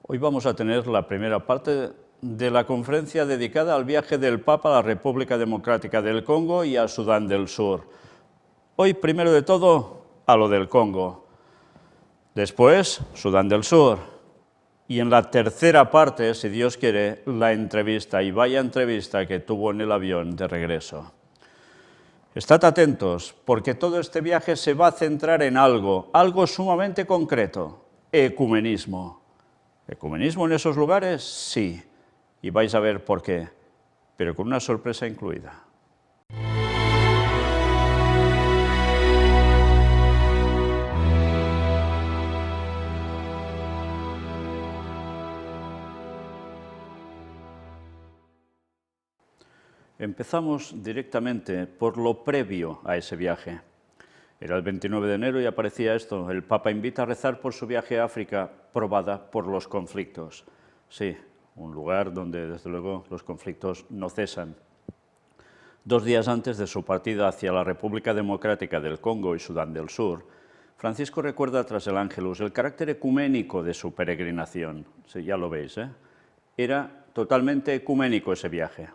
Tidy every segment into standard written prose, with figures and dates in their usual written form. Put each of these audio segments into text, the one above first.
Hoy vamos a tener la primera parte de la conferencia dedicada al viaje del Papa a la República Democrática del Congo y a Sudán del Sur. Hoy, primero de todo, a lo del Congo. Después, Sudán del Sur. Y en la tercera parte, si Dios quiere, la entrevista, y vaya entrevista que tuvo en el avión de regreso. Estad atentos, porque todo este viaje se va a centrar en algo sumamente concreto: ecumenismo. ¿Ecumenismo en esos lugares? Sí, y vais a ver por qué, pero con una sorpresa incluida. Empezamos directamente por lo previo a ese viaje. Era el 29 de enero y aparecía esto: el Papa invita a rezar por su viaje a África, probada por los conflictos. Sí, un lugar donde, desde luego, los conflictos no cesan. 2 días antes de su partida hacia la República Democrática del Congo y Sudán del Sur, Francisco recuerda tras el Ángelus el carácter ecuménico de su peregrinación. Sí, ya lo veis, ¿eh? Era totalmente ecuménico ese viaje.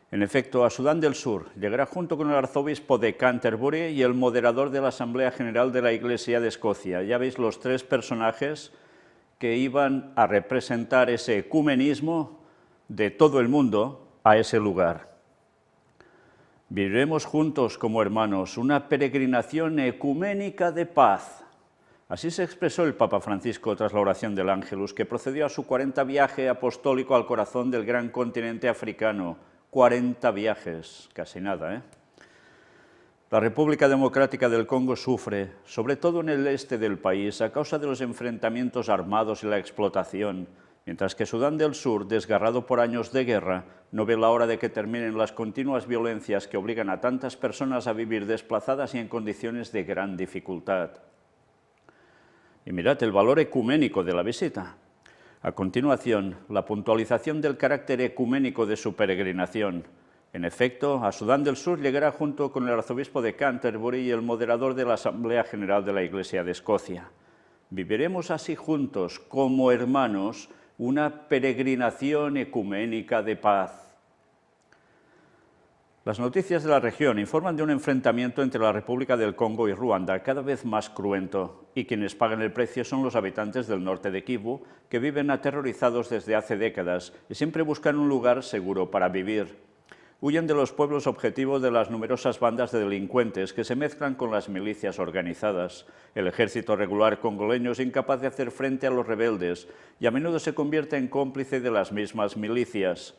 En efecto, a Sudán del Sur llegará junto con el arzobispo de Canterbury y el moderador de la Asamblea General de la Iglesia de Escocia. Ya veis los 3 personajes que iban a representar ese ecumenismo de todo el mundo a ese lugar. Viviremos juntos como hermanos una peregrinación ecuménica de paz. Así se expresó el Papa Francisco tras la oración del Ángelus, que procedió a su 40 viaje apostólico al corazón del gran continente africano. 40 viajes, casi nada, ¿eh? La República Democrática del Congo sufre, sobre todo en el este del país, a causa de los enfrentamientos armados y la explotación, mientras que Sudán del Sur, desgarrado por años de guerra, no ve la hora de que terminen las continuas violencias que obligan a tantas personas a vivir desplazadas y en condiciones de gran dificultad. Y mirad el valor ecuménico de la visita. A continuación, la puntualización del carácter ecuménico de su peregrinación. En efecto, a Sudán del Sur llegará junto con el arzobispo de Canterbury y el moderador de la Asamblea General de la Iglesia de Escocia. Viviremos así juntos, como hermanos, una peregrinación ecuménica de paz. Las noticias de la región informan de un enfrentamiento entre la República del Congo y Ruanda cada vez más cruento, y quienes pagan el precio son los habitantes del norte de Kivu, que viven aterrorizados desde hace décadas y siempre buscan un lugar seguro para vivir. Huyen de los pueblos objetivos de las numerosas bandas de delincuentes que se mezclan con las milicias organizadas. El ejército regular congoleño es incapaz de hacer frente a los rebeldes y a menudo se convierte en cómplice de las mismas milicias.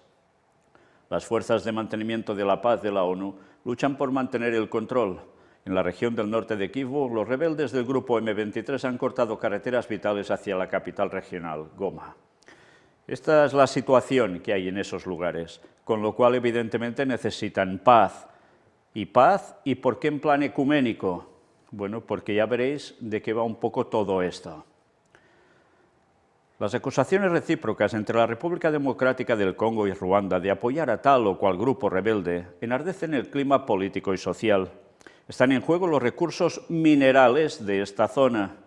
Las fuerzas de mantenimiento de la paz de la ONU luchan por mantener el control. En la región del norte de Kivu, los rebeldes del grupo M23 han cortado carreteras vitales hacia la capital regional, Goma. Esta es la situación que hay en esos lugares, con lo cual evidentemente necesitan paz. ¿Y paz? ¿Y por qué en plan ecuménico? Bueno, porque ya veréis de qué va un poco todo esto. Las acusaciones recíprocas entre la República Democrática del Congo y Ruanda de apoyar a tal o cual grupo rebelde enardecen el clima político y social. Están en juego los recursos minerales de esta zona.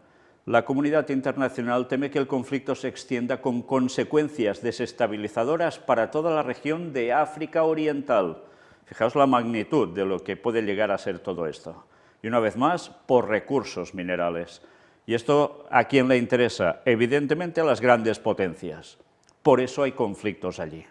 La comunidad internacional teme que el conflicto se extienda con consecuencias desestabilizadoras para toda la región de África Oriental. Fijaos la magnitud de lo que puede llegar a ser todo esto. Y una vez más, por recursos minerales. ¿Y esto a quién le interesa? Evidentemente a las grandes potencias. Por eso hay conflictos allí.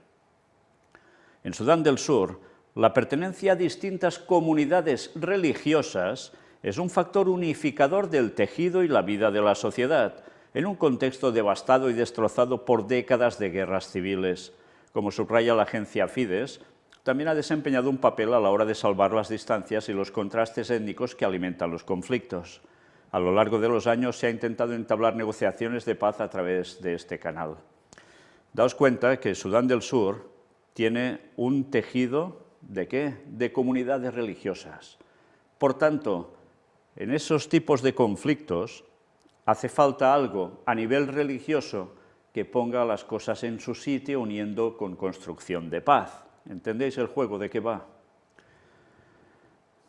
En Sudán del Sur, la pertenencia a distintas comunidades religiosas es un factor unificador del tejido y la vida de la sociedad, en un contexto devastado y destrozado por décadas de guerras civiles. Como subraya la agencia Fides, también ha desempeñado un papel a la hora de salvar las distancias y los contrastes étnicos que alimentan los conflictos. A lo largo de los años se ha intentado entablar negociaciones de paz a través de este canal. Daos cuenta que Sudán del Sur tiene un tejido ¿de qué? De comunidades religiosas. Por tanto, en esos tipos de conflictos hace falta algo a nivel religioso que ponga las cosas en su sitio uniendo con construcción de paz. ¿Entendéis el juego de qué va?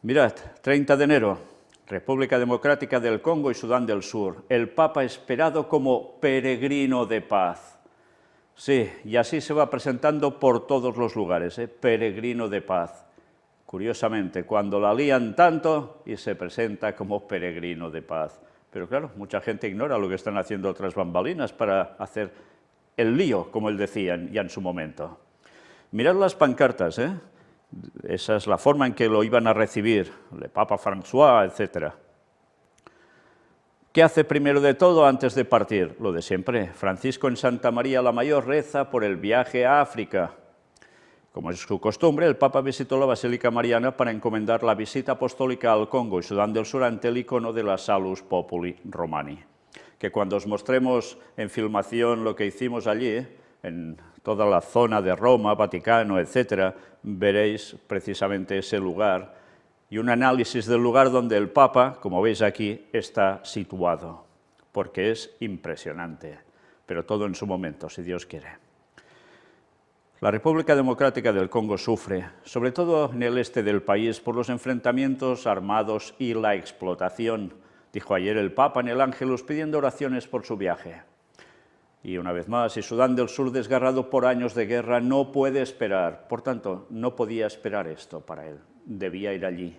Mirad, 30 de enero. República Democrática del Congo y Sudán del Sur, el Papa esperado como peregrino de paz. Sí, y así se va presentando por todos los lugares, peregrino de paz. Curiosamente, cuando la lían tanto y se presenta como peregrino de paz. Pero claro, mucha gente ignora lo que están haciendo otras bambalinas para hacer el lío, como él decía ya en su momento. Mirad las pancartas, esa es la forma en que lo iban a recibir, el Papa François, etc. ¿Qué hace primero de todo antes de partir? Lo de siempre. Francisco en Santa María la Mayor reza por el viaje a África. Como es su costumbre, el Papa visitó la Basílica Mariana para encomendar la visita apostólica al Congo y Sudán del Sur ante el icono de la Salus Populi Romani. Que cuando os mostremos en filmación lo que hicimos allí, en toda la zona de Roma, Vaticano, etc., veréis precisamente ese lugar y un análisis del lugar donde el Papa, como veis aquí, está situado, porque es impresionante, pero todo en su momento, si Dios quiere. La República Democrática del Congo sufre, sobre todo en el este del país, por los enfrentamientos armados y la explotación, dijo ayer el Papa en el Ángelus pidiendo oraciones por su viaje. Y una vez más, y Sudán del Sur, desgarrado por años de guerra, no puede esperar. Por tanto, no podía esperar esto para él, debía ir allí.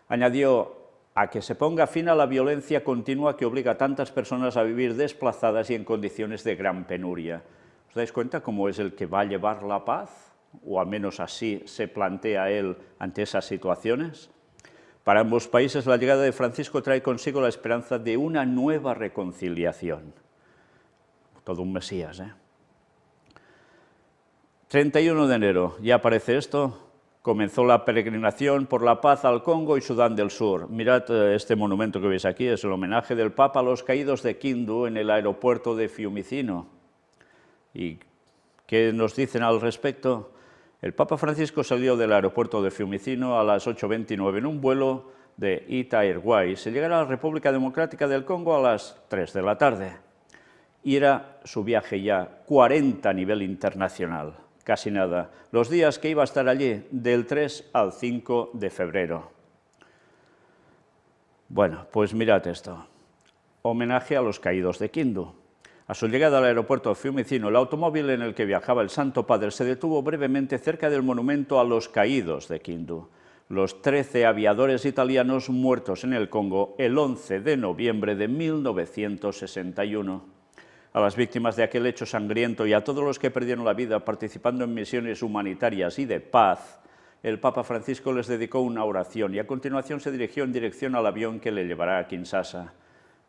Añadió a que se ponga fin a la violencia continua que obliga a tantas personas a vivir desplazadas y en condiciones de gran penuria. ¿Os dais cuenta cómo es el que va a llevar la paz? O al menos así se plantea él ante esas situaciones. Para ambos países, la llegada de Francisco trae consigo la esperanza de una nueva reconciliación. Todo un Mesías, 31 de enero, ya aparece esto, comenzó la peregrinación por la paz al Congo y Sudán del Sur. Mirad este monumento que veis aquí, es el homenaje del Papa a los caídos de Kindu en el aeropuerto de Fiumicino. ¿Y qué nos dicen al respecto? El Papa Francisco salió del aeropuerto de Fiumicino a las 8:29 en un vuelo de Ita Airways y llegará a la República Democrática del Congo a las 3 de la tarde. Y era su viaje ya 40 a nivel internacional, casi nada. Los días que iba a estar allí, del 3 al 5 de febrero. Bueno, pues mirad esto. Homenaje a los caídos de Kindu. A su llegada al aeropuerto de Fiumicino, el automóvil en el que viajaba el Santo Padre se detuvo brevemente cerca del monumento a los caídos de Kindu, los 13 aviadores italianos muertos en el Congo el 11 de noviembre de 1961. A las víctimas de aquel hecho sangriento y a todos los que perdieron la vida participando en misiones humanitarias y de paz, el Papa Francisco les dedicó una oración y a continuación se dirigió en dirección al avión que le llevará a Kinshasa.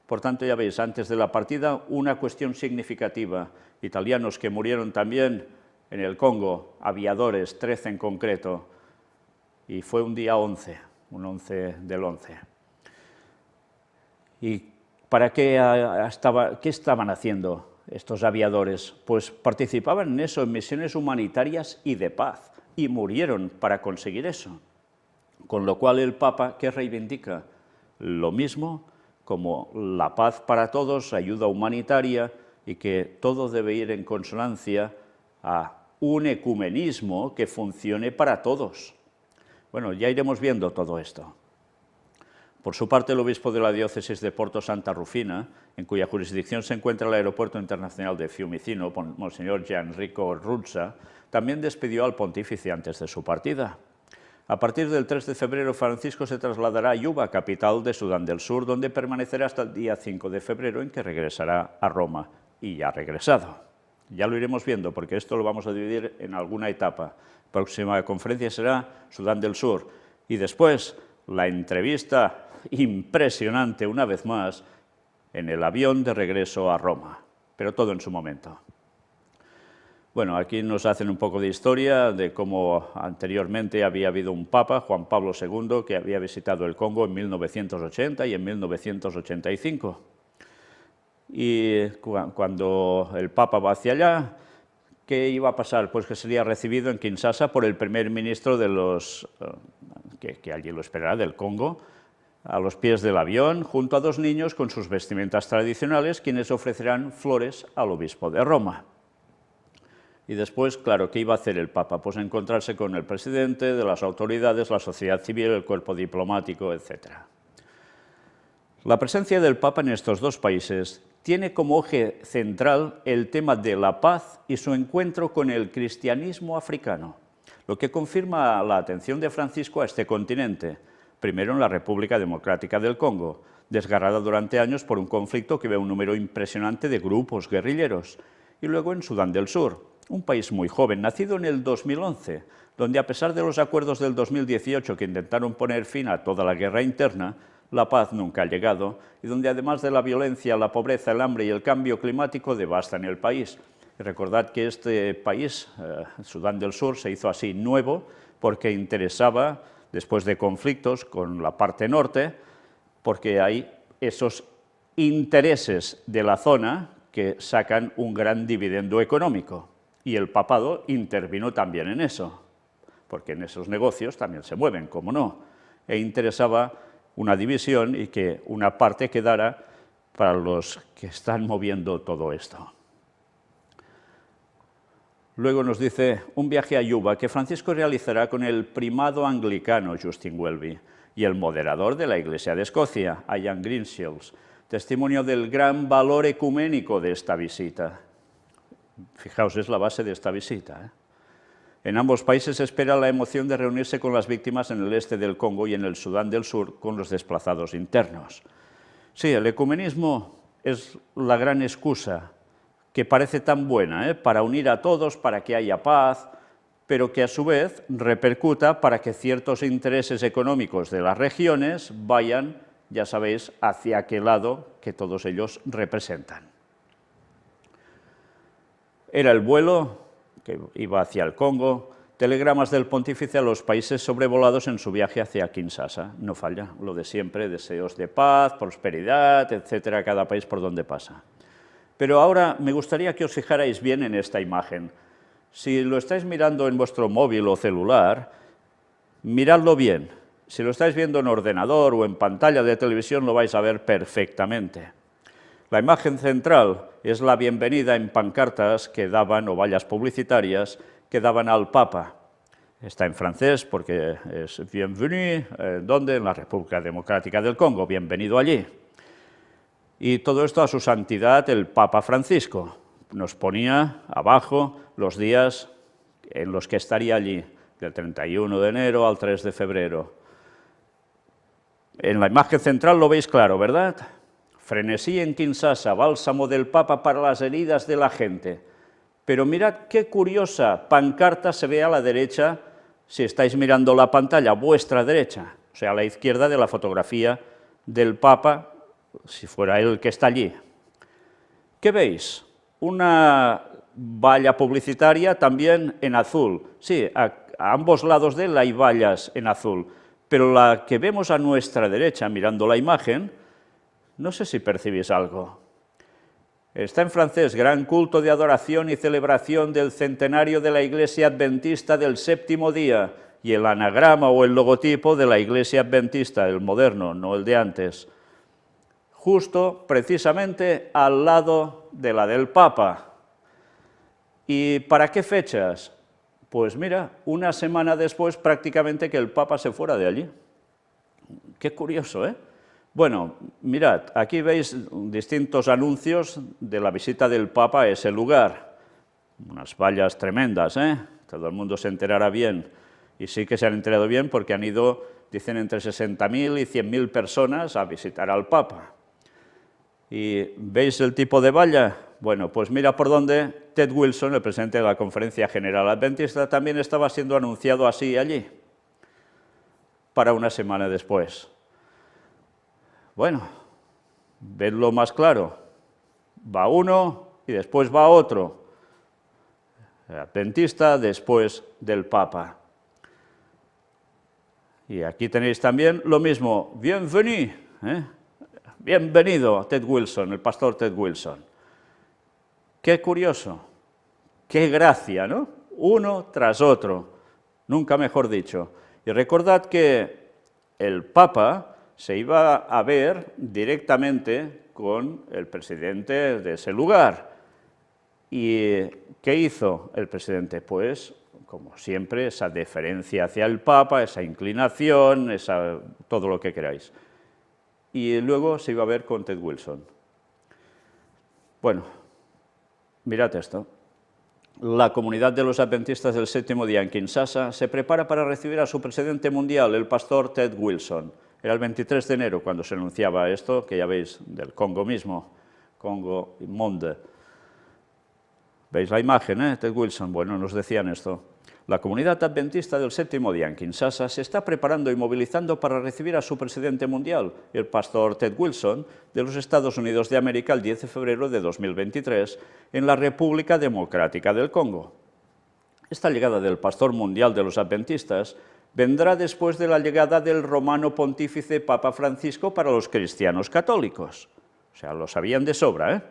Por tanto, ya veis, antes de la partida, una cuestión significativa. Italianos que murieron también en el Congo, aviadores, 13 en concreto, y fue un día 11, un 11 del 11. ¿Y para qué estaban haciendo estos aviadores? Pues participaban en eso, en misiones humanitarias y de paz, y murieron para conseguir eso. Con lo cual el Papa, ¿qué reivindica? Lo mismo como la paz para todos, ayuda humanitaria, y que todo debe ir en consonancia a un ecumenismo que funcione para todos. Bueno, ya iremos viendo todo esto. Por su parte, el obispo de la diócesis de Porto Santa Rufina, en cuya jurisdicción se encuentra el Aeropuerto Internacional de Fiumicino, Monseñor Gianrico Ruzza, también despidió al pontífice antes de su partida. A partir del 3 de febrero, Francisco se trasladará a Yuba, capital de Sudán del Sur, donde permanecerá hasta el día 5 de febrero, en que regresará a Roma, y ya ha regresado. Ya lo iremos viendo, porque esto lo vamos a dividir en alguna etapa. La próxima conferencia será Sudán del Sur, y después la entrevista impresionante, una vez más, en el avión de regreso a Roma, pero todo en su momento. Bueno, aquí nos hacen un poco de historia de cómo anteriormente había habido un papa, Juan Pablo II, que había visitado el Congo en 1980 y en 1985. Y cuando el papa va hacia allá, ¿qué iba a pasar? Pues que sería recibido en Kinshasa por el primer ministro de los, que allí lo esperará, del Congo, a los pies del avión, junto a dos niños con sus vestimentas tradicionales, quienes ofrecerán flores al obispo de Roma. Y después, claro, ¿qué iba a hacer el Papa? Pues encontrarse con el presidente, de las autoridades, la sociedad civil, el cuerpo diplomático, etc. La presencia del Papa en estos dos países tiene como eje central el tema de la paz y su encuentro con el cristianismo africano, lo que confirma la atención de Francisco a este continente, primero en la República Democrática del Congo, desgarrada durante años por un conflicto que ve un número impresionante de grupos guerrilleros, y luego en Sudán del Sur, un país muy joven, nacido en el 2011, donde a pesar de los acuerdos del 2018 que intentaron poner fin a toda la guerra interna, la paz nunca ha llegado, y donde además de la violencia, la pobreza, el hambre y el cambio climático devastan el país. Y recordad que este país, Sudán del Sur, se hizo así nuevo porque interesaba, después de conflictos con la parte norte, porque hay esos intereses de la zona que sacan un gran dividendo económico. Y el papado intervino también en eso, porque en esos negocios también se mueven, como no, e interesaba una división y que una parte quedara para los que están moviendo todo esto. Luego nos dice un viaje a Yuba que Francisco realizará con el primado anglicano Justin Welby y el moderador de la Iglesia de Escocia, Ian Greenshields, testimonio del gran valor ecuménico de esta visita. Fijaos, es la base de esta visita, ¿eh? En ambos países se espera la emoción de reunirse con las víctimas en el este del Congo y en el Sudán del Sur con los desplazados internos. Sí, el ecumenismo es la gran excusa que parece tan buena, para unir a todos, para que haya paz, pero que a su vez repercuta para que ciertos intereses económicos de las regiones vayan, ya sabéis, hacia aquel lado que todos ellos representan. Era el vuelo que iba hacia el Congo, telegramas del pontífice a los países sobrevolados en su viaje hacia Kinshasa. No falla, lo de siempre, deseos de paz, prosperidad, etcétera, cada país por donde pasa. Pero ahora me gustaría que os fijarais bien en esta imagen. Si lo estáis mirando en vuestro móvil o celular, miradlo bien. Si lo estáis viendo en ordenador o en pantalla de televisión, lo vais a ver perfectamente. La imagen central es la bienvenida en pancartas que daban, o vallas publicitarias, que daban al Papa. Está en francés porque es bienvenue, ¿dónde? En la República Democrática del Congo, bienvenido allí. Y todo esto a su santidad el Papa Francisco. Nos ponía abajo los días en los que estaría allí, del 31 de enero al 3 de febrero. En la imagen central lo veis claro, ¿verdad? Frenesí en Kinshasa, bálsamo del Papa para las heridas de la gente. Pero mirad qué curiosa pancarta se ve a la derecha, si estáis mirando la pantalla, vuestra derecha, o sea, a la izquierda de la fotografía del Papa, si fuera él el que está allí. ¿Qué veis? Una valla publicitaria también en azul. Sí, a ambos lados de él hay vallas en azul, pero la que vemos a nuestra derecha, mirando la imagen, no sé si percibís algo. Está en francés, gran culto de adoración y celebración del centenario de la Iglesia Adventista del séptimo día, y el anagrama o el logotipo de la Iglesia Adventista, el moderno, no el de antes, justo, precisamente, al lado de la del Papa. ¿Y para qué fechas? Pues mira, una semana después prácticamente que el Papa se fuera de allí. Qué curioso, ¿eh? Bueno, mirad, aquí veis distintos anuncios de la visita del Papa a ese lugar. Unas vallas tremendas, ¿eh? Todo el mundo se enterará bien. Y sí que se han enterado bien porque han ido, dicen, entre 60.000 y 100.000 personas a visitar al Papa. ¿Y veis el tipo de valla? Bueno, pues mira por dónde Ted Wilson, el presidente de la Conferencia General Adventista, también estaba siendo anunciado así allí, para una semana después. Bueno, vedlo más claro, va uno y después va otro, el adventista después del Papa. Y aquí tenéis también lo mismo, bienvenue, bienvenido Ted Wilson, el pastor Ted Wilson. Qué curioso, qué gracia, ¿no? Uno tras otro, nunca mejor dicho. Y recordad que el Papa se iba a ver directamente con el presidente de ese lugar. ¿Y qué hizo el presidente? Pues, como siempre, esa deferencia hacia el Papa, esa inclinación, todo lo que queráis. y luego se iba a ver con Ted Wilson. Bueno, mirad esto. La comunidad de los adventistas del séptimo día en Kinshasa se prepara para recibir a su presidente mundial, el pastor Ted Wilson. Era el 23 de enero cuando se anunciaba esto, que ya veis, del Congo mismo, Congo Monde. ¿Veis la imagen, Ted Wilson? Bueno, nos decían esto. La comunidad adventista del séptimo día en Kinshasa se está preparando y movilizando para recibir a su presidente mundial, el pastor Ted Wilson, de los Estados Unidos de América el 10 de febrero de 2023, en la República Democrática del Congo. Esta llegada del pastor mundial de los adventistas vendrá después de la llegada del romano pontífice Papa Francisco para los cristianos católicos. O sea, lo sabían de sobra,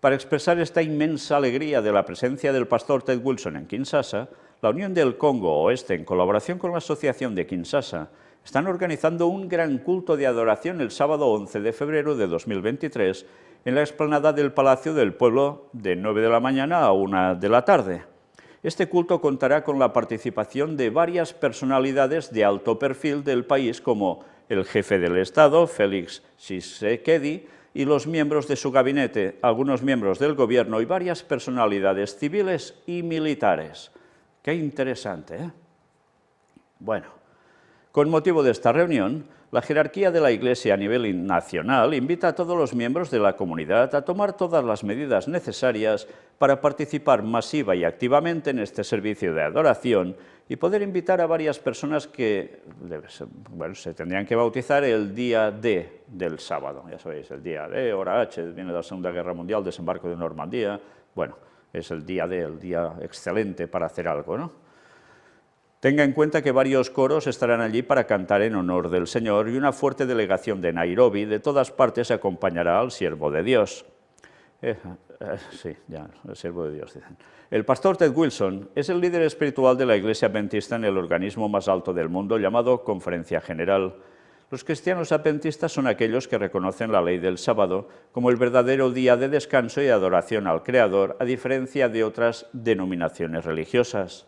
Para expresar esta inmensa alegría de la presencia del pastor Ted Wilson en Kinshasa, la Unión del Congo Oeste, en colaboración con la Asociación de Kinshasa, están organizando un gran culto de adoración el sábado 11 de febrero de 2023 en la explanada del Palacio del Pueblo de 9 de la mañana a 1 de la tarde. Este culto contará con la participación de varias personalidades de alto perfil del país, como el jefe del Estado, Félix Tshisekedi, y los miembros de su gabinete, algunos miembros del gobierno y varias personalidades civiles y militares. Qué interesante, Bueno, con motivo de esta reunión, la jerarquía de la Iglesia a nivel nacional invita a todos los miembros de la comunidad a tomar todas las medidas necesarias para participar masiva y activamente en este servicio de adoración y poder invitar a varias personas que se tendrían que bautizar el día D del sábado. Ya sabéis, el día D, hora H, viene de la Segunda Guerra Mundial, desembarco de Normandía. Bueno, es el día D, el día excelente para hacer algo, Tenga en cuenta que varios coros estarán allí para cantar en honor del Señor y una fuerte delegación de Nairobi de todas partes acompañará al siervo de Dios. Sí, ya, el siervo de Dios, dicen. El pastor Ted Wilson es el líder espiritual de la Iglesia Adventista en el organismo más alto del mundo llamado Conferencia General. Los cristianos adventistas son aquellos que reconocen la ley del sábado como el verdadero día de descanso y adoración al Creador, a diferencia de otras denominaciones religiosas.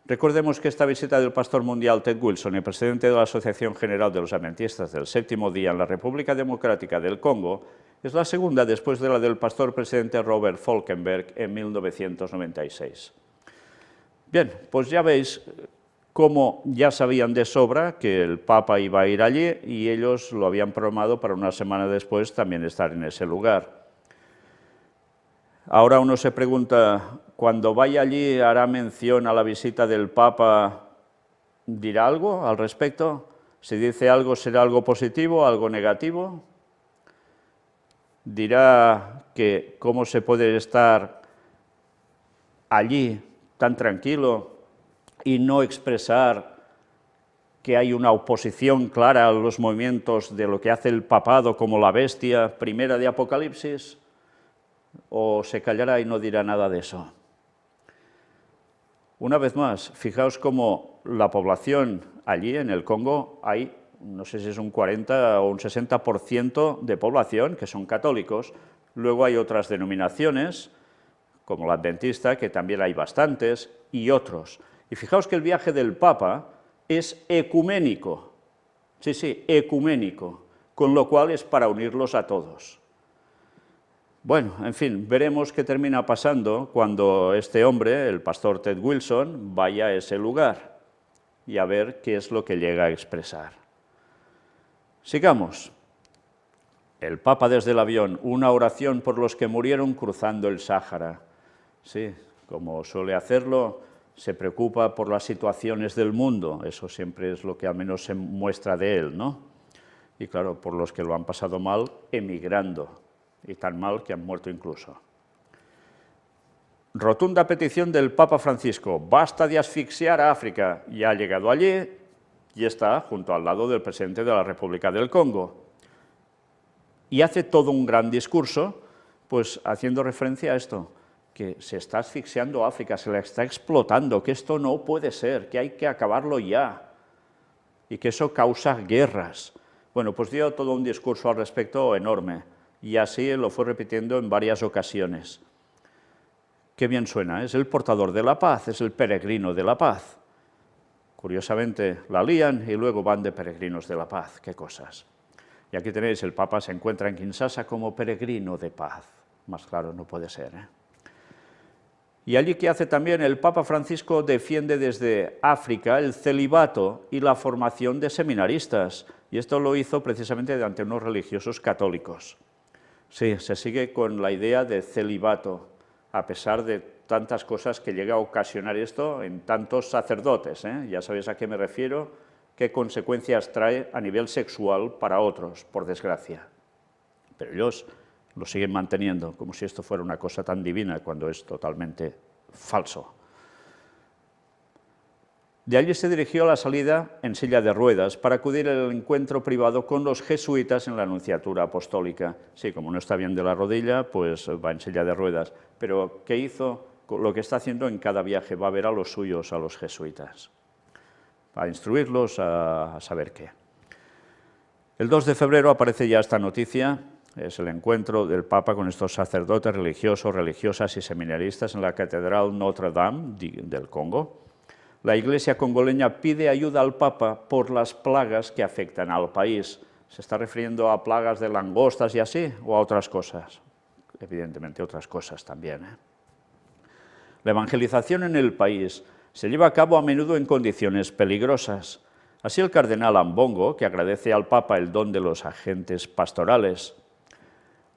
Recordemos que esta visita del pastor mundial Ted Wilson, el presidente de la Asociación General de los Adventistas del séptimo día en la República Democrática del Congo, es la segunda después de la del pastor presidente Robert Falkenberg en 1996. Bien, pues ya veis cómo ya sabían de sobra que el Papa iba a ir allí y ellos lo habían programado para una semana después también estar en ese lugar. Ahora uno se pregunta, cuando vaya allí, ¿hará mención a la visita del Papa? ¿Dirá algo al respecto? Si dice algo, ¿será algo positivo, algo negativo? ¿Dirá que cómo se puede estar allí tan tranquilo y no expresar que hay una oposición clara a los movimientos de lo que hace el papado como la bestia primera de Apocalipsis? ¿O se callará y no dirá nada de eso? Una vez más, fijaos cómo la población allí en el Congo hay, no sé si es un 40 o un 60% de población que son católicos, luego hay otras denominaciones, como la adventista, que también hay bastantes, y otros. Y fijaos que el viaje del Papa es ecuménico, sí, ecuménico, con lo cual es para unirlos a todos. Bueno, en fin, veremos qué termina pasando cuando este hombre, el pastor Ted Wilson, vaya a ese lugar y a ver qué es lo que llega a expresar. Sigamos. El Papa desde el avión, una oración por los que murieron cruzando el Sáhara. Sí, como suele hacerlo, se preocupa por las situaciones del mundo, eso siempre es lo que al menos se muestra de él, ¿no? Y claro, por los que lo han pasado mal, emigrando. Y tan mal que han muerto incluso. Rotunda petición del Papa Francisco, basta de asfixiar a África, y ha llegado allí y está junto al lado del presidente de la República del Congo. Y hace todo un gran discurso, pues haciendo referencia a esto, que se está asfixiando a África, se la está explotando, que esto no puede ser, que hay que acabarlo ya, y que eso causa guerras. Bueno, pues dio todo un discurso al respecto enorme. Y así lo fue repitiendo en varias ocasiones. Qué bien suena, es el portador de la paz, es el peregrino de la paz. Curiosamente la lían y luego van de peregrinos de la paz, qué cosas. Y aquí tenéis, el Papa se encuentra en Kinshasa como peregrino de paz. Más claro no puede ser, ¿eh? Y allí, ¿qué hace también? El Papa Francisco defiende desde África el celibato y la formación de seminaristas, y esto lo hizo precisamente ante unos religiosos católicos. Sí, se sigue con la idea de celibato, a pesar de tantas cosas que llega a ocasionar esto en tantos sacerdotes, ¿eh? Ya sabéis a qué me refiero, qué consecuencias trae a nivel sexual para otros, por desgracia. Pero ellos lo siguen manteniendo, como si esto fuera una cosa tan divina, cuando es totalmente falso. De allí se dirigió a la salida en silla de ruedas para acudir al encuentro privado con los jesuitas en la Nunciatura Apostólica. Sí, como no está bien de la rodilla, pues va en silla de ruedas. Pero, ¿qué hizo? Lo que está haciendo en cada viaje, va a ver a los suyos, a los jesuitas, a instruirlos, a saber qué. El 2 de febrero aparece ya esta noticia. Es el encuentro del Papa con estos sacerdotes religiosos, religiosas y seminaristas en la Catedral Notre Dame del Congo. La Iglesia congoleña pide ayuda al Papa por las plagas que afectan al país. ¿Se está refiriendo a plagas de langostas y así, o a otras cosas? Evidentemente otras cosas también, ¿eh? La evangelización en el país se lleva a cabo a menudo en condiciones peligrosas. Así el cardenal Ambongo, que agradece al Papa el don de los agentes pastorales.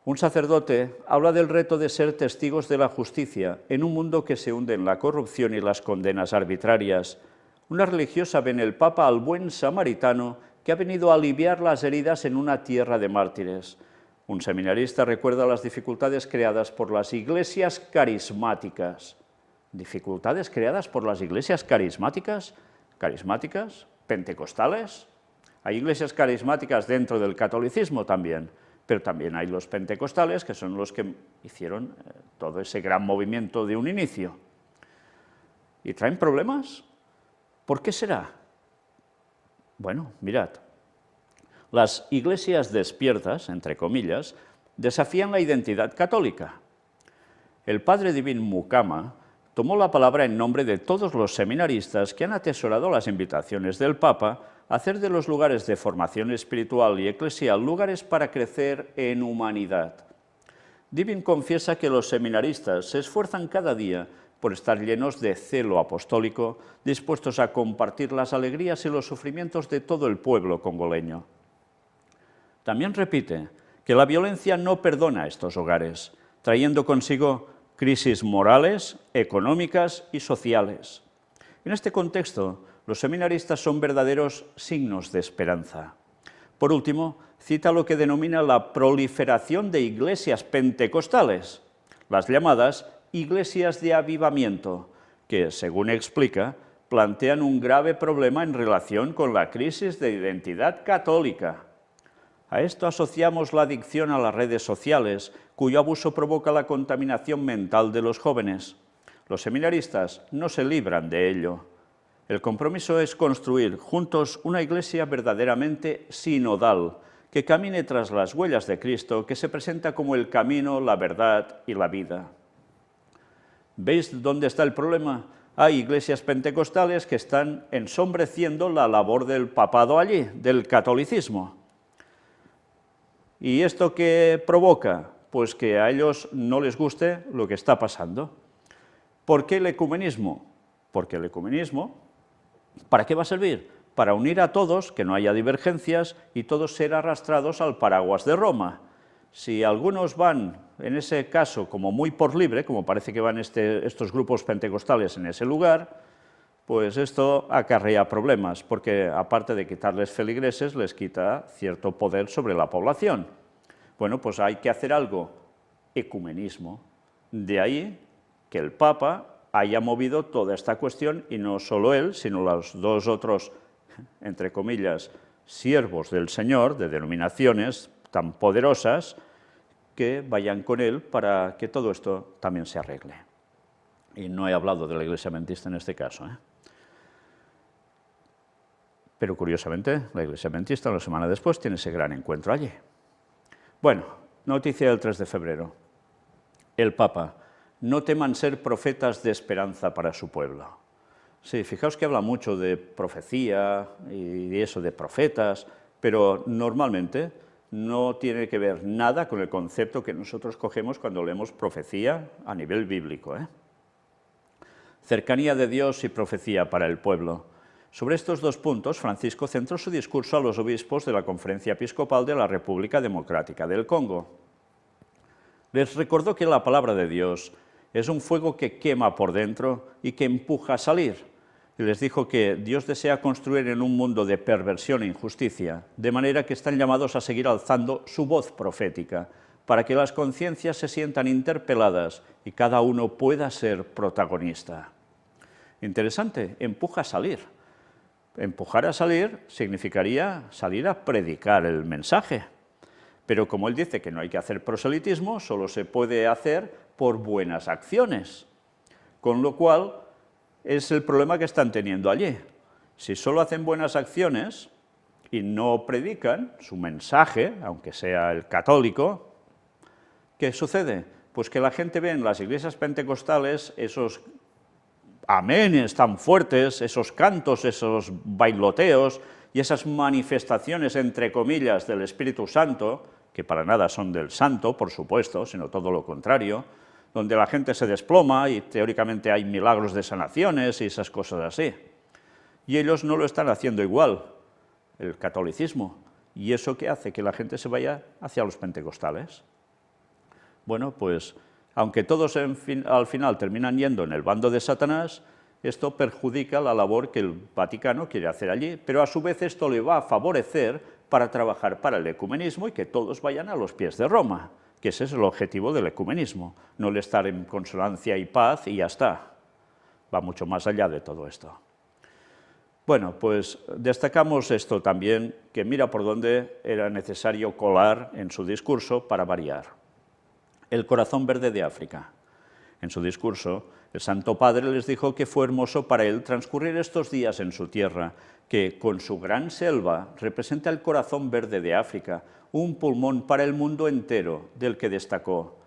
Un sacerdote habla del reto de ser testigos de la justicia en un mundo que se hunde en la corrupción y las condenas arbitrarias. Una religiosa ve en el Papa al buen samaritano que ha venido a aliviar las heridas en una tierra de mártires. Un seminarista recuerda las dificultades creadas por las iglesias carismáticas. ¿Dificultades creadas por las iglesias carismáticas? ¿Carismáticas? ¿Pentecostales? Hay iglesias carismáticas dentro del catolicismo también. Pero también hay los pentecostales, que son los que hicieron todo ese gran movimiento de un inicio. ¿Y traen problemas? ¿Por qué será? Bueno, mirad. Las iglesias despiertas, entre comillas, desafían la identidad católica. El padre Divin Mukama tomó la palabra en nombre de todos los seminaristas que han atesorado las invitaciones del Papa a hacer de los lugares de formación espiritual y eclesial lugares para crecer en humanidad. Divin confiesa que los seminaristas se esfuerzan cada día por estar llenos de celo apostólico, dispuestos a compartir las alegrías y los sufrimientos de todo el pueblo congoleño. También repite que la violencia no perdona estos hogares, trayendo consigo crisis morales, económicas y sociales. En este contexto, los seminaristas son verdaderos signos de esperanza. Por último, cita lo que denomina la proliferación de iglesias pentecostales, las llamadas iglesias de avivamiento, que, según explica, plantean un grave problema en relación con la crisis de identidad católica. A esto asociamos la adicción a las redes sociales, cuyo abuso provoca la contaminación mental de los jóvenes. Los seminaristas no se libran de ello. El compromiso es construir juntos una iglesia verdaderamente sinodal, que camine tras las huellas de Cristo, que se presenta como el camino, la verdad y la vida. ¿Veis dónde está el problema? Hay iglesias pentecostales que están ensombreciendo la labor del papado allí, del catolicismo. ¿Y esto qué provoca? Pues que a ellos no les guste lo que está pasando. ¿Por qué el ecumenismo? Porque el ecumenismo, ¿para qué va a servir? Para unir a todos, que no haya divergencias y todos ser arrastrados al paraguas de Roma. Si algunos van, en ese caso, como muy por libre, como parece que van estos grupos pentecostales en ese lugar, pues esto acarrea problemas, porque aparte de quitarles feligreses, les quita cierto poder sobre la población. Bueno, pues hay que hacer algo, ecumenismo. De ahí que el Papa haya movido toda esta cuestión, y no solo él, sino los dos otros, entre comillas, siervos del Señor, de denominaciones tan poderosas, que vayan con él para que todo esto también se arregle. Y no he hablado de la Iglesia Adventista en este caso, ¿eh? Pero curiosamente, la Iglesia Adventista, una semana después, tiene ese gran encuentro allí. Bueno, noticia del 3 de febrero. El Papa: no teman ser profetas de esperanza para su pueblo. Sí, fijaos que habla mucho de profecía y eso, de profetas, pero normalmente no tiene que ver nada con el concepto que nosotros cogemos cuando leemos profecía a nivel bíblico, ¿eh? Cercanía de Dios y profecía para el pueblo. Sobre estos dos puntos, Francisco centró su discurso a los obispos de la Conferencia Episcopal de la República Democrática del Congo. Les recordó que la palabra de Dios es un fuego que quema por dentro y que empuja a salir. Y les dijo que Dios desea construir en un mundo de perversión e injusticia, de manera que están llamados a seguir alzando su voz profética, para que las conciencias se sientan interpeladas y cada uno pueda ser protagonista. Interesante, empuja a salir. Empujar a salir significaría salir a predicar el mensaje. Pero como él dice que no hay que hacer proselitismo, solo se puede hacer por buenas acciones. Con lo cual, es el problema que están teniendo allí. Si solo hacen buenas acciones y no predican su mensaje, aunque sea el católico, ¿qué sucede? Pues que la gente ve en las iglesias pentecostales esos amenes tan fuertes, esos cantos, esos bailoteos y esas manifestaciones, entre comillas, del Espíritu Santo, que para nada son del santo, por supuesto, sino todo lo contrario, donde la gente se desploma y teóricamente hay milagros de sanaciones y esas cosas así. Y ellos no lo están haciendo igual, el catolicismo. ¿Y eso qué hace? Que la gente se vaya hacia los pentecostales. Bueno, pues aunque todos al final terminan yendo en el bando de Satanás, esto perjudica la labor que el Vaticano quiere hacer allí, pero a su vez esto le va a favorecer para trabajar para el ecumenismo y que todos vayan a los pies de Roma, que ese es el objetivo del ecumenismo, no el estar en consonancia y paz y ya está. Va mucho más allá de todo esto. Bueno, pues destacamos esto también, que mira por dónde era necesario colar en su discurso para variar. El corazón verde de África. En su discurso, el Santo Padre les dijo que fue hermoso para él transcurrir estos días en su tierra, que con su gran selva representa el corazón verde de África, un pulmón para el mundo entero, del que destacó.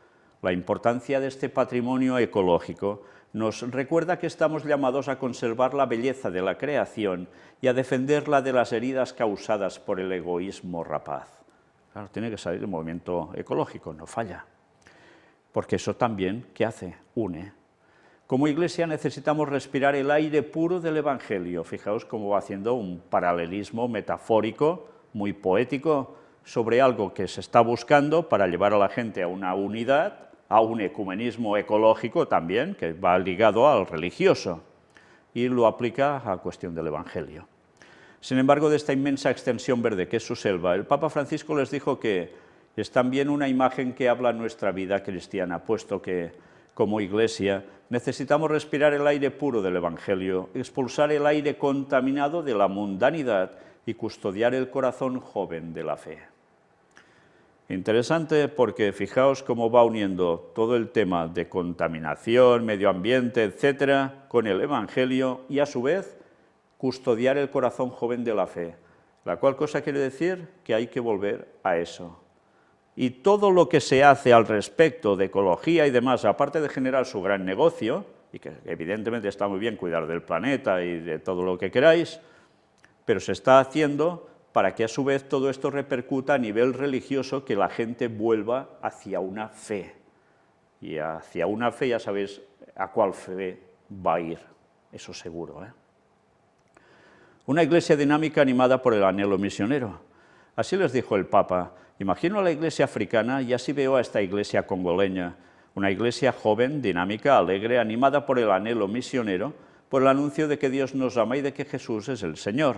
La importancia de este patrimonio ecológico nos recuerda que estamos llamados a conservar la belleza de la creación y a defenderla de las heridas causadas por el egoísmo rapaz. Claro, tiene que salir el movimiento ecológico, no falla. Porque eso también, ¿qué hace? Une. Como Iglesia necesitamos respirar el aire puro del Evangelio. Fijaos cómo va haciendo un paralelismo metafórico, muy poético, sobre algo que se está buscando para llevar a la gente a una unidad, a un ecumenismo ecológico también, que va ligado al religioso, y lo aplica a la cuestión del Evangelio. Sin embargo, de esta inmensa extensión verde que es su selva, el Papa Francisco les dijo que es también una imagen que habla nuestra vida cristiana, puesto que, como Iglesia, necesitamos respirar el aire puro del Evangelio, expulsar el aire contaminado de la mundanidad y custodiar el corazón joven de la fe. Interesante porque fijaos cómo va uniendo todo el tema de contaminación, medio ambiente, etcétera, con el Evangelio y a su vez custodiar el corazón joven de la fe, la cual cosa quiere decir que hay que volver a eso. Y todo lo que se hace al respecto de ecología y demás, aparte de generar su gran negocio, y que evidentemente está muy bien cuidar del planeta y de todo lo que queráis, pero se está haciendo para que a su vez todo esto repercuta a nivel religioso, que la gente vuelva hacia una fe. Y hacia una fe ya sabéis a cuál fe va a ir, eso seguro, ¿eh? Una iglesia dinámica animada por el anhelo misionero. Así les dijo el Papa. Imagino a la iglesia africana y así veo a esta iglesia congoleña, una iglesia joven, dinámica, alegre, animada por el anhelo misionero, por el anuncio de que Dios nos ama y de que Jesús es el Señor.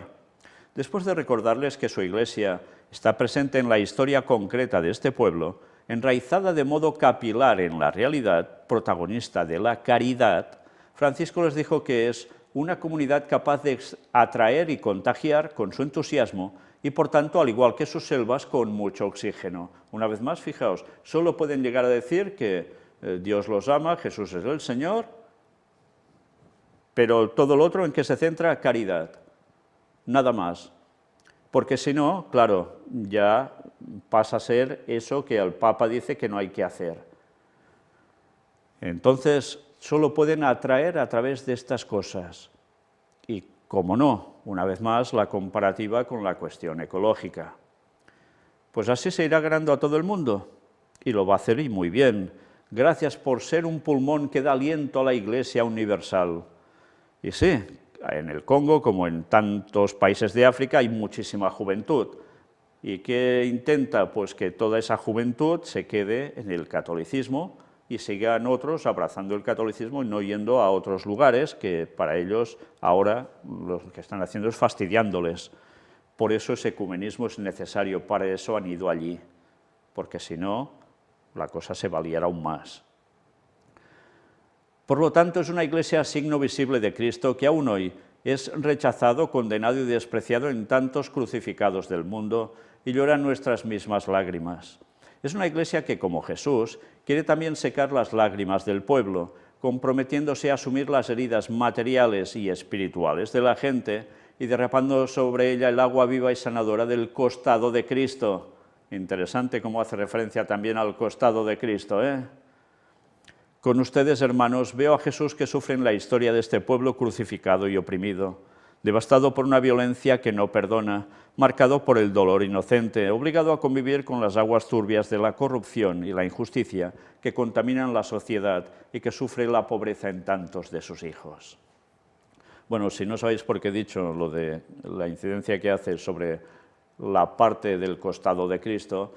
Después de recordarles que su iglesia está presente en la historia concreta de este pueblo, enraizada de modo capilar en la realidad, protagonista de la caridad, Francisco les dijo que es una comunidad capaz de atraer y contagiar con su entusiasmo y, por tanto, al igual que sus selvas, con mucho oxígeno. Una vez más, fijaos, solo pueden llegar a decir que Dios los ama, Jesús es el Señor, pero todo lo otro en que se centra, caridad, nada más. Porque si no, claro, ya pasa a ser eso que el Papa dice que no hay que hacer. Entonces, solo pueden atraer a través de estas cosas. Y, como no, una vez más, la comparativa con la cuestión ecológica. Pues así se irá ganando a todo el mundo, y lo va a hacer y muy bien. Gracias por ser un pulmón que da aliento a la Iglesia universal. Y sí, en el Congo, como en tantos países de África, hay muchísima juventud. ¿Y qué intenta? Pues que toda esa juventud se quede en el catolicismo y sigan otros abrazando el catolicismo y no yendo a otros lugares que para ellos ahora lo que están haciendo es fastidiándoles. Por eso ese ecumenismo es necesario, para eso han ido allí, porque si no, la cosa se va a liar aún más. Por lo tanto, es una Iglesia signo visible de Cristo que aún hoy es rechazado, condenado y despreciado en tantos crucificados del mundo y llora nuestras mismas lágrimas. Es una Iglesia que, como Jesús, quiere también secar las lágrimas del pueblo, comprometiéndose a asumir las heridas materiales y espirituales de la gente y derramando sobre ella el agua viva y sanadora del costado de Cristo. Interesante cómo hace referencia también al costado de Cristo, ¿eh? Con ustedes, hermanos, veo a Jesús que sufre en la historia de este pueblo crucificado y oprimido, devastado por una violencia que no perdona, marcado por el dolor inocente, obligado a convivir con las aguas turbias de la corrupción y la injusticia que contaminan la sociedad y que sufre la pobreza en tantos de sus hijos. Bueno, si no sabéis por qué he dicho lo de la incidencia que hace sobre la parte del costado de Cristo,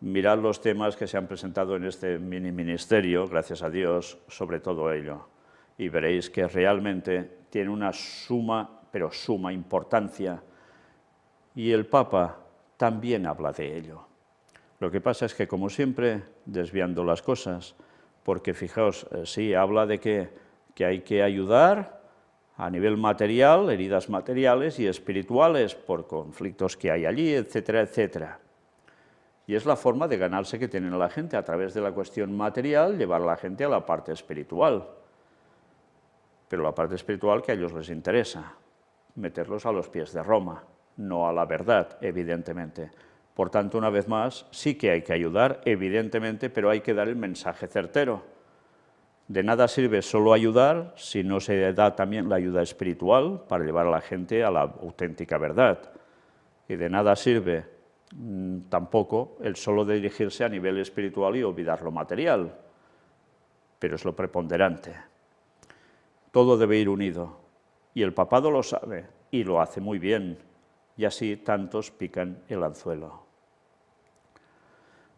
mirad los temas que se han presentado en este mini ministerio, gracias a Dios, sobre todo ello. Y veréis que realmente tiene una suma, pero suma importancia. Y el Papa también habla de ello. Lo que pasa es que, como siempre, desviando las cosas, porque fijaos, sí, habla de que hay que ayudar a nivel material, heridas materiales y espirituales por conflictos que hay allí, etcétera, etcétera. Y es la forma de ganarse que tienen a la gente, a través de la cuestión material, llevar a la gente a la parte espiritual. Pero la parte espiritual que a ellos les interesa, meterlos a los pies de Roma, no a la verdad, evidentemente. Por tanto, una vez más, sí que hay que ayudar, evidentemente, pero hay que dar el mensaje certero. De nada sirve solo ayudar si no se da también la ayuda espiritual para llevar a la gente a la auténtica verdad. Y de nada sirve tampoco el solo dirigirse a nivel espiritual y olvidar lo material, pero es lo preponderante. Todo debe ir unido, y el papado lo sabe, y lo hace muy bien, y así tantos pican el anzuelo.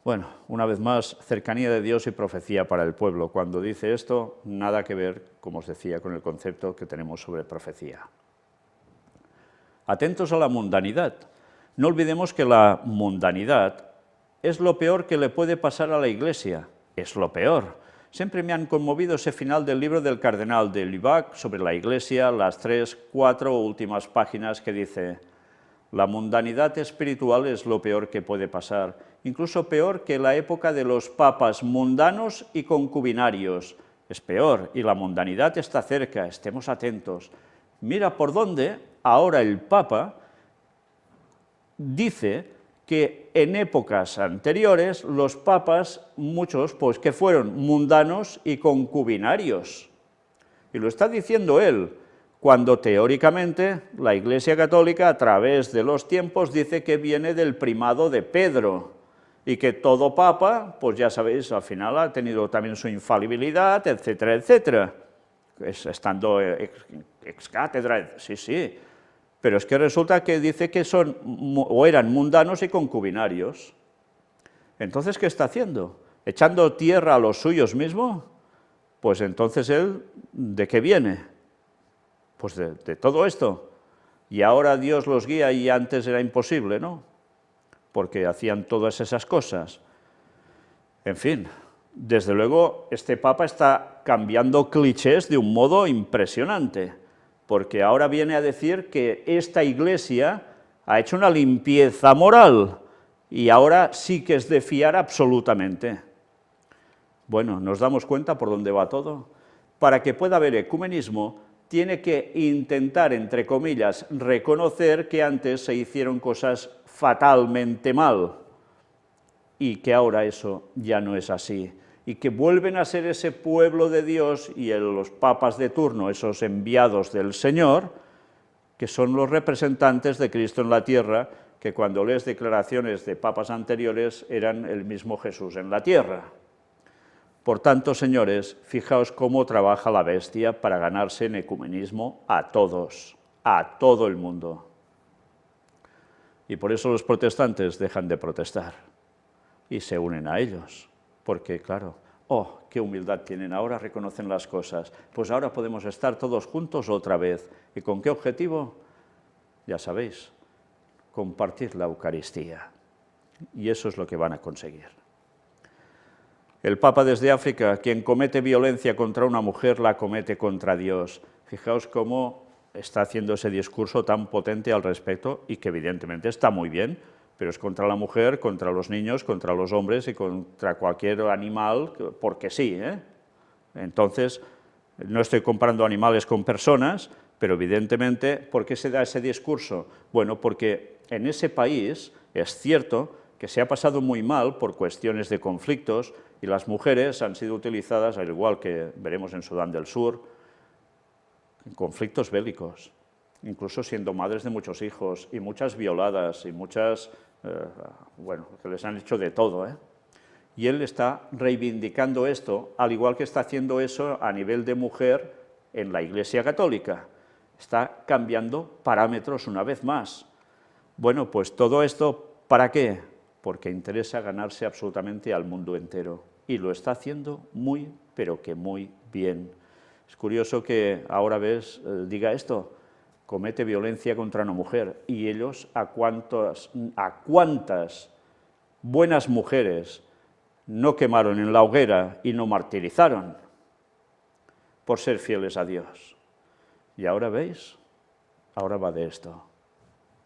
Bueno, una vez más, cercanía de Dios y profecía para el pueblo. Cuando dice esto, nada que ver, como os decía, con el concepto que tenemos sobre profecía. Atentos a la mundanidad. No olvidemos que la mundanidad es lo peor que le puede pasar a la Iglesia, es lo peor. Siempre me han conmovido ese final del libro del cardenal de Lubac sobre la Iglesia, las 3, 4 últimas páginas que dice: la mundanidad espiritual es lo peor que puede pasar, incluso peor que la época de los papas mundanos y concubinarios. Es peor, y la mundanidad está cerca, estemos atentos. Mira por dónde ahora el Papa dice que en épocas anteriores los papas, muchos, pues que fueron mundanos y concubinarios. Y lo está diciendo él, cuando teóricamente la Iglesia Católica, a través de los tiempos, dice que viene del primado de Pedro, y que todo papa, pues ya sabéis, al final ha tenido también su infalibilidad, etcétera, etcétera, estando ex cátedra, sí, pero es que resulta que dice que son o eran mundanos y concubinarios. Entonces, ¿qué está haciendo? ¿Echando tierra a los suyos mismos? Pues entonces él, ¿de qué viene? Pues de todo esto. Y ahora Dios los guía y antes era imposible, ¿no? Porque hacían todas esas cosas. En fin, desde luego este Papa está cambiando clichés de un modo impresionante, porque ahora viene a decir que esta Iglesia ha hecho una limpieza moral y ahora sí que es de fiar absolutamente. Bueno, nos damos cuenta por dónde va todo. Para que pueda haber ecumenismo, tiene que intentar, entre comillas, reconocer que antes se hicieron cosas fatalmente mal y que ahora eso ya no es así, y que vuelven a ser ese pueblo de Dios y los papas de turno, esos enviados del Señor, que son los representantes de Cristo en la tierra, que cuando lees declaraciones de papas anteriores eran el mismo Jesús en la tierra. Por tanto, señores, fijaos cómo trabaja la bestia para ganarse en ecumenismo a todos, a todo el mundo. Y por eso los protestantes dejan de protestar y se unen a ellos, porque claro, oh, qué humildad tienen, ahora reconocen las cosas, pues ahora podemos estar todos juntos otra vez. ¿Y con qué objetivo? Ya sabéis, compartir la Eucaristía. Y eso es lo que van a conseguir. El Papa desde África, quien comete violencia contra una mujer, la comete contra Dios. Fijaos cómo está haciendo ese discurso tan potente al respecto y que evidentemente está muy bien, pero es contra la mujer, contra los niños, contra los hombres y contra cualquier animal, porque sí, ¿eh? Entonces, no estoy comparando animales con personas, pero evidentemente, ¿por qué se da ese discurso? Bueno, porque en ese país es cierto que se ha pasado muy mal por cuestiones de conflictos y las mujeres han sido utilizadas, al igual que veremos en Sudán del Sur, en conflictos bélicos, incluso siendo madres de muchos hijos y muchas violadas y muchas, bueno, que les han hecho de todo, ¿eh? Y él está reivindicando esto, al igual que está haciendo eso a nivel de mujer en la Iglesia Católica. Está cambiando parámetros una vez más. Bueno, pues todo esto, ¿para qué? Porque interesa ganarse absolutamente al mundo entero. Y lo está haciendo muy, pero que muy bien. Es curioso que ahora diga esto, comete violencia contra una mujer. Y ellos, ¿a cuántas buenas mujeres no quemaron en la hoguera y no martirizaron por ser fieles a Dios? Y ahora veis, ahora va de esto.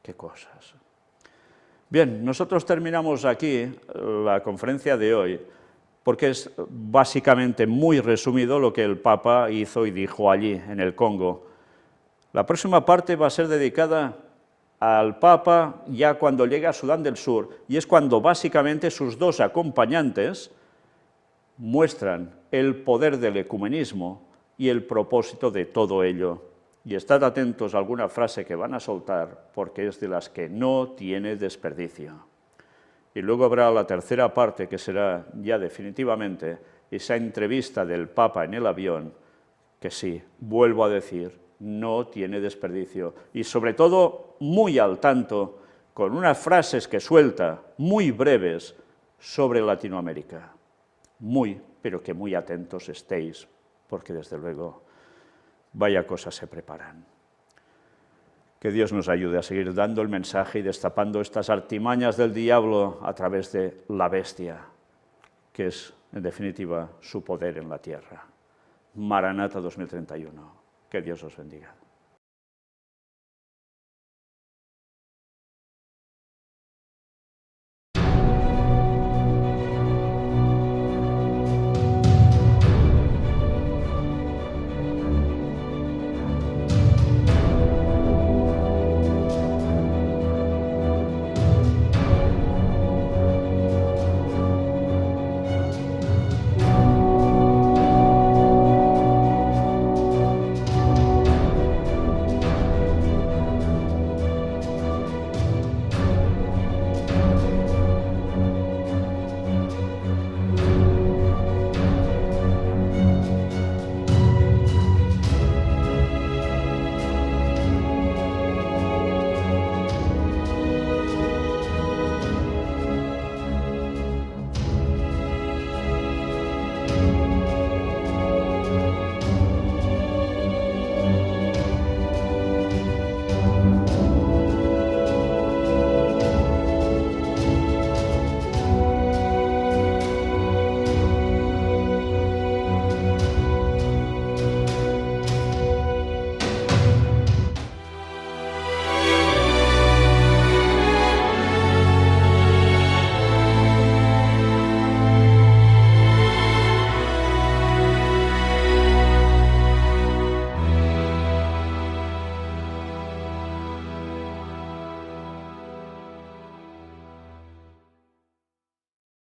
Qué cosas. Bien, nosotros terminamos aquí la conferencia de hoy, porque es básicamente muy resumido lo que el Papa hizo y dijo allí, en el Congo. La próxima parte va a ser dedicada al Papa ya cuando llega a Sudán del Sur, y es cuando básicamente sus dos acompañantes muestran el poder del ecumenismo y el propósito de todo ello. Y estad atentos a alguna frase que van a soltar, porque es de las que no tiene desperdicio. Y luego habrá la tercera parte, que será ya definitivamente esa entrevista del Papa en el avión, que sí, vuelvo a decir, no tiene desperdicio. Y sobre todo, muy al tanto, con unas frases que suelta, muy breves, sobre Latinoamérica. Muy, pero que muy atentos estéis, porque desde luego, vaya cosas se preparan. Que Dios nos ayude a seguir dando el mensaje y destapando estas artimañas del diablo a través de la bestia, que es, en definitiva, su poder en la tierra. Maranata 2031. Que Dios os bendiga.